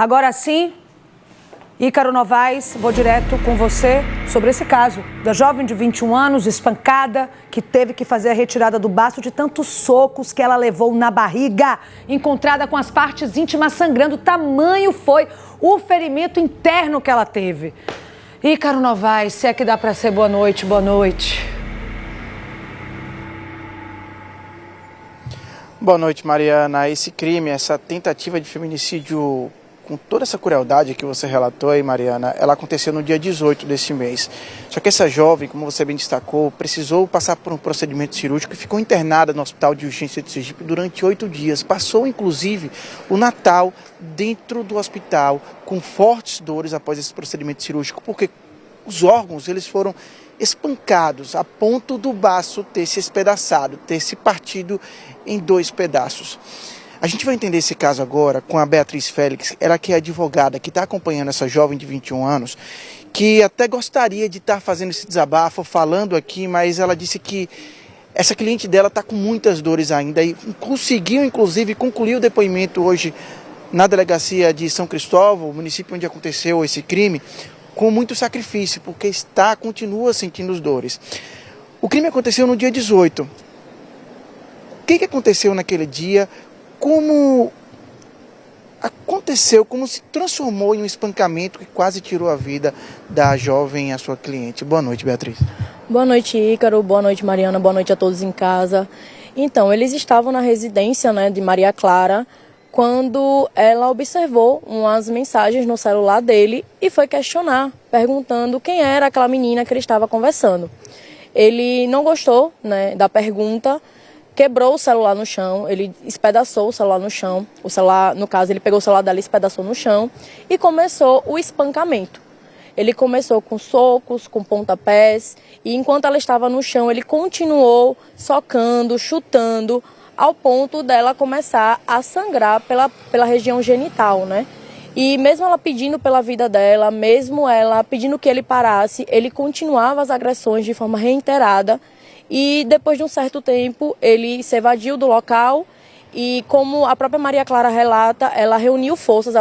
Agora sim, Ícaro Novaes, vou direto com você sobre esse caso da jovem de 21 anos, espancada, que teve que fazer a retirada do baço de tantos socos que ela levou na barriga, encontrada com as partes íntimas sangrando. Tamanho foi o ferimento interno que ela teve. Ícaro Novaes, se é que dá para ser boa noite, boa noite. Boa noite, Mariana. Esse crime, essa tentativa de feminicídio com toda essa crueldade que você relatou aí, Mariana, ela aconteceu no dia 18 desse mês. Só que essa jovem, como você bem destacou, precisou passar por um procedimento cirúrgico e ficou internada no Hospital de Urgência de Sergipe durante 8 dias. Passou, inclusive, o Natal dentro do hospital com fortes dores após esse procedimento cirúrgico, porque os órgãos, eles foram espancados a ponto do baço ter se espedaçado, ter se partido em 2 pedaços. A gente vai entender esse caso agora com a Beatriz Félix, ela que é advogada, que está acompanhando essa jovem de 21 anos, que até gostaria de estar fazendo esse desabafo, falando aqui, mas ela disse que essa cliente dela está com muitas dores ainda e conseguiu, inclusive, concluir o depoimento hoje na delegacia de São Cristóvão, município onde aconteceu esse crime, com muito sacrifício, porque continua sentindo as dores. O crime aconteceu no dia 18. O que aconteceu naquele dia? Como aconteceu, como se transformou em um espancamento que quase tirou a vida da jovem, a sua cliente? Boa noite, Beatriz. Boa noite, Ícaro. Boa noite, Mariana. Boa noite a todos em casa. Então, eles estavam na residência, de Maria Clara, quando ela observou umas mensagens no celular dele e foi questionar, perguntando quem era aquela menina que ele estava conversando. Ele não gostou, da pergunta, quebrou o celular no chão, ele espedaçou o celular no chão. O celular, no caso, ele pegou o celular dela e espedaçou no chão e começou o espancamento. Ele começou com socos, com pontapés e enquanto ela estava no chão, ele continuou socando, chutando, ao ponto dela começar a sangrar pela região genital, E mesmo ela pedindo pela vida dela, mesmo ela pedindo que ele parasse, ele continuava as agressões de forma reiterada e depois de um certo tempo ele se evadiu do local e, como a própria Maria Clara relata, ela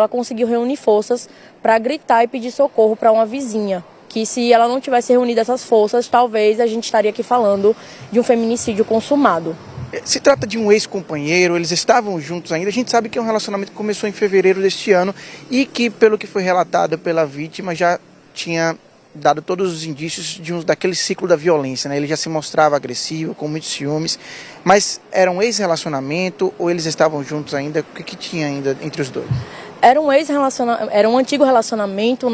conseguiu reunir forças para gritar e pedir socorro para uma vizinha, que se ela não tivesse reunido essas forças, talvez a gente estaria aqui falando de um feminicídio consumado. Se trata de um ex-companheiro, eles estavam juntos ainda. A gente sabe que é um relacionamento que começou em fevereiro deste ano e que, pelo que foi relatado pela vítima, já tinha dado todos os indícios daquele ciclo da violência, Ele já se mostrava agressivo, com muitos ciúmes, mas era um ex-relacionamento ou eles estavam juntos ainda? O que tinha ainda entre os dois? Era um antigo relacionamento,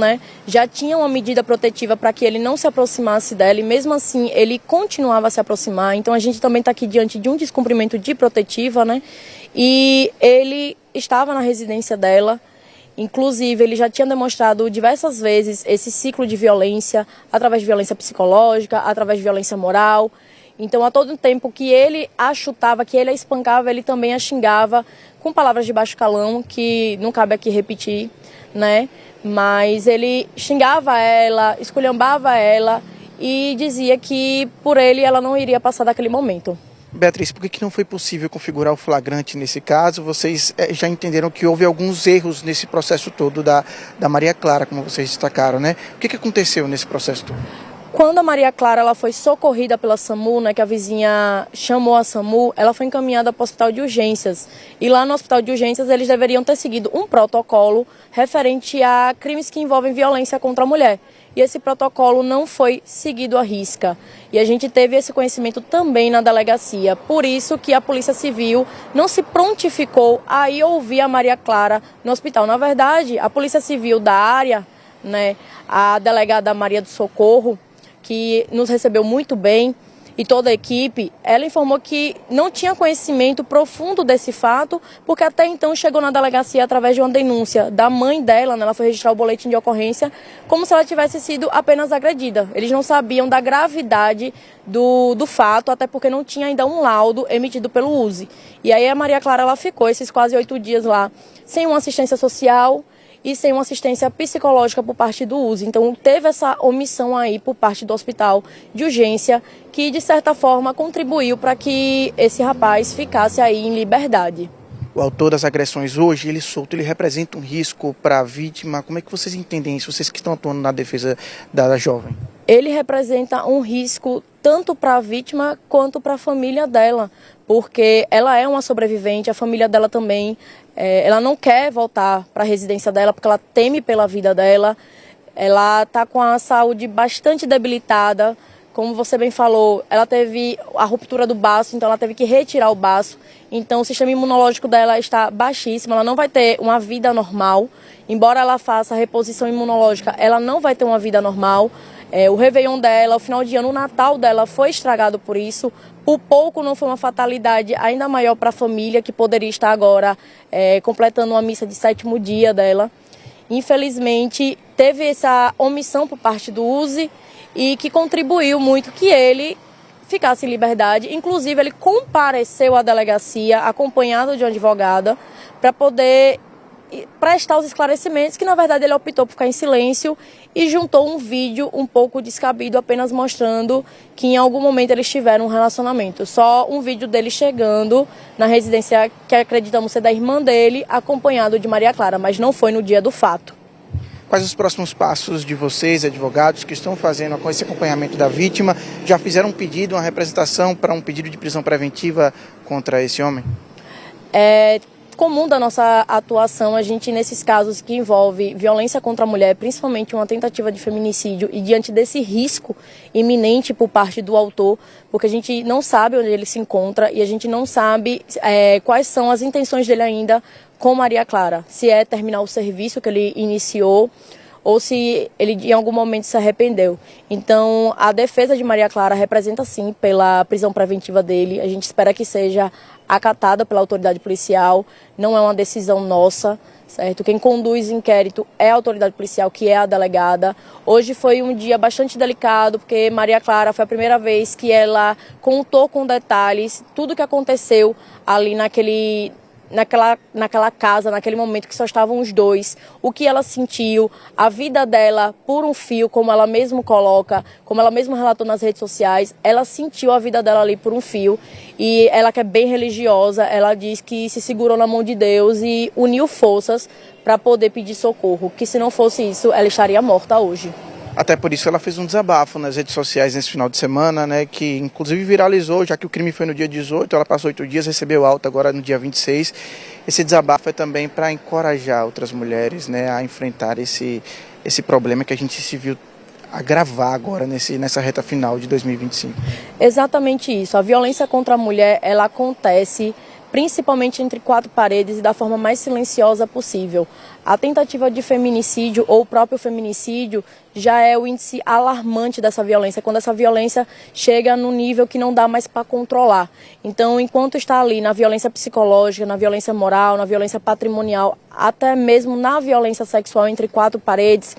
Já tinha uma medida protetiva para que ele não se aproximasse dela e mesmo assim ele continuava a se aproximar. Então a gente também está aqui diante de um descumprimento de protetiva, E ele estava na residência dela, inclusive ele já tinha demonstrado diversas vezes esse ciclo de violência, através de violência psicológica, através de violência moral. Então, a todo tempo que ele a chutava, que ele a espancava, ele também a xingava com palavras de baixo calão, que não cabe aqui repetir, Mas ele xingava ela, esculhambava ela e dizia que por ele ela não iria passar daquele momento. Beatriz, por que não foi possível configurar o flagrante nesse caso? Vocês já entenderam que houve alguns erros nesse processo todo da Maria Clara, como vocês destacaram, O que aconteceu nesse processo todo? Quando a Maria Clara ela foi socorrida pela SAMU, que a vizinha chamou a SAMU, ela foi encaminhada para o hospital de urgências. E lá no hospital de urgências eles deveriam ter seguido um protocolo referente a crimes que envolvem violência contra a mulher. E esse protocolo não foi seguido à risca. E a gente teve esse conhecimento também na delegacia. Por isso que a Polícia Civil não se prontificou a ir ouvir a Maria Clara no hospital. Na verdade, a Polícia Civil da área, a delegada Maria do Socorro, que nos recebeu muito bem, e toda a equipe, ela informou que não tinha conhecimento profundo desse fato, porque até então chegou na delegacia através de uma denúncia da mãe dela, ela foi registrar o boletim de ocorrência, como se ela tivesse sido apenas agredida. Eles não sabiam da gravidade do fato, até porque não tinha ainda um laudo emitido pelo USE. E aí a Maria Clara ela ficou esses quase 8 dias lá, sem uma assistência social e sem uma assistência psicológica por parte do USE. Então teve essa omissão aí por parte do hospital de urgência, que de certa forma contribuiu para que esse rapaz ficasse aí em liberdade. o autor das agressões hoje, ele solto, ele representa um risco para a vítima? Como é que vocês entendem isso, vocês que estão atuando na defesa da jovem? Ele representa um risco tanto para a vítima quanto para a família dela, porque ela é uma sobrevivente, a família dela também, ela não quer voltar para a residência dela porque ela teme pela vida dela, ela está com a saúde bastante debilitada, como você bem falou, ela teve a ruptura do baço, então ela teve que retirar o baço, então o sistema imunológico dela está baixíssimo, ela não vai ter uma vida normal, embora ela faça a reposição imunológica, ela não vai ter uma vida normal. O Réveillon dela, o final de ano, o Natal dela foi estragado por isso. Por pouco não foi uma fatalidade ainda maior para a família, que poderia estar agora completando uma missa de 7º dia dela. Infelizmente, teve essa omissão por parte do USE e que contribuiu muito que ele ficasse em liberdade. Inclusive, ele compareceu à delegacia, acompanhado de uma advogada, para poder prestar os esclarecimentos, que na verdade ele optou por ficar em silêncio e juntou um vídeo um pouco descabido, apenas mostrando que em algum momento eles tiveram um relacionamento. Só um vídeo dele chegando na residência que acreditamos ser da irmã dele, acompanhado de Maria Clara, mas não foi no dia do fato. Quais os próximos passos de vocês, advogados, que estão fazendo com esse acompanhamento da vítima? Já fizeram um pedido, uma representação para um pedido de prisão preventiva contra esse homem? Comum da nossa atuação, a gente nesses casos que envolve violência contra a mulher, principalmente uma tentativa de feminicídio, e diante desse risco iminente por parte do autor, porque a gente não sabe onde ele se encontra e a gente não sabe quais são as intenções dele ainda com Maria Clara, se é terminar o serviço que ele iniciou ou se ele em algum momento se arrependeu. Então, a defesa de Maria Clara representa sim pela prisão preventiva dele. A gente espera que seja acatada pela autoridade policial, não é uma decisão nossa, certo? Quem conduz o inquérito é a autoridade policial, que é a delegada. Hoje foi um dia bastante delicado, porque Maria Clara foi a primeira vez que ela contou com detalhes tudo o que aconteceu ali naquela casa, naquele momento que só estavam os dois, o que ela sentiu, a vida dela por um fio, como ela mesma coloca, como ela mesma relatou nas redes sociais, ela sentiu a vida dela ali por um fio, e ela que é bem religiosa, ela diz que se segurou na mão de Deus e uniu forças para poder pedir socorro, que se não fosse isso, ela estaria morta hoje. Até por isso ela fez um desabafo nas redes sociais nesse final de semana, né, que inclusive viralizou, já que o crime foi no dia 18, ela passou 8 dias, recebeu alta agora no dia 26. Esse desabafo é também para encorajar outras mulheres, né, a enfrentar esse problema que a gente se viu agravar agora nessa reta final de 2025. Exatamente isso. A violência contra a mulher, ela acontece principalmente entre 4 paredes e da forma mais silenciosa possível. A tentativa de feminicídio ou o próprio feminicídio já é o índice alarmante dessa violência, quando essa violência chega no nível que não dá mais para controlar. Então, enquanto está ali na violência psicológica, na violência moral, na violência patrimonial, até mesmo na violência sexual entre 4 paredes,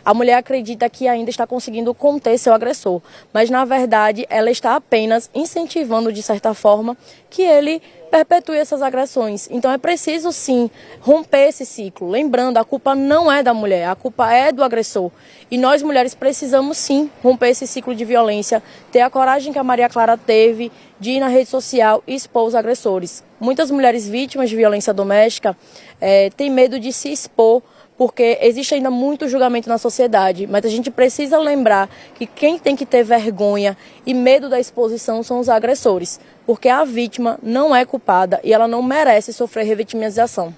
a mulher acredita que ainda está conseguindo conter seu agressor, mas na verdade ela está apenas incentivando de certa forma que ele perpetue essas agressões. Então é preciso sim romper esse ciclo. Lembrando, a culpa não é da mulher, a culpa é do agressor. E nós mulheres precisamos sim romper esse ciclo de violência, ter a coragem que a Maria Clara teve de ir na rede social e expor os agressores. Muitas mulheres vítimas de violência doméstica têm medo de se expor, porque existe ainda muito julgamento na sociedade, mas a gente precisa lembrar que quem tem que ter vergonha e medo da exposição são os agressores, porque a vítima não é culpada e ela não merece sofrer revitimização.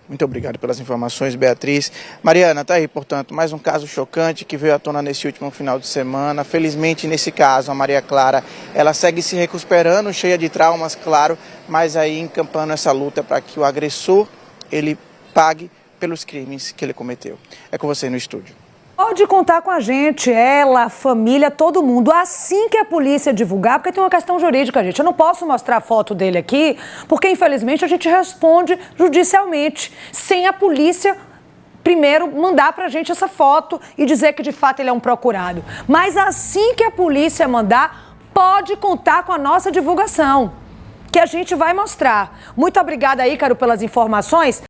Muito obrigado pelas informações, Beatriz. Mariana, tá aí, portanto, mais um caso chocante que veio à tona nesse último final de semana. Felizmente, nesse caso, a Maria Clara, ela segue se recuperando, cheia de traumas, claro, mas aí encampando essa luta para que o agressor, ele pague pelos crimes que ele cometeu. É com você no estúdio. Pode contar com a gente, ela, a família, todo mundo, assim que a polícia divulgar, porque tem uma questão jurídica, gente. Eu não posso mostrar a foto dele aqui, porque infelizmente a gente responde judicialmente, sem a polícia primeiro mandar pra gente essa foto e dizer que de fato ele é um procurado. Mas assim que a polícia mandar, pode contar com a nossa divulgação, que a gente vai mostrar. Muito obrigada, Ícaro, pelas informações.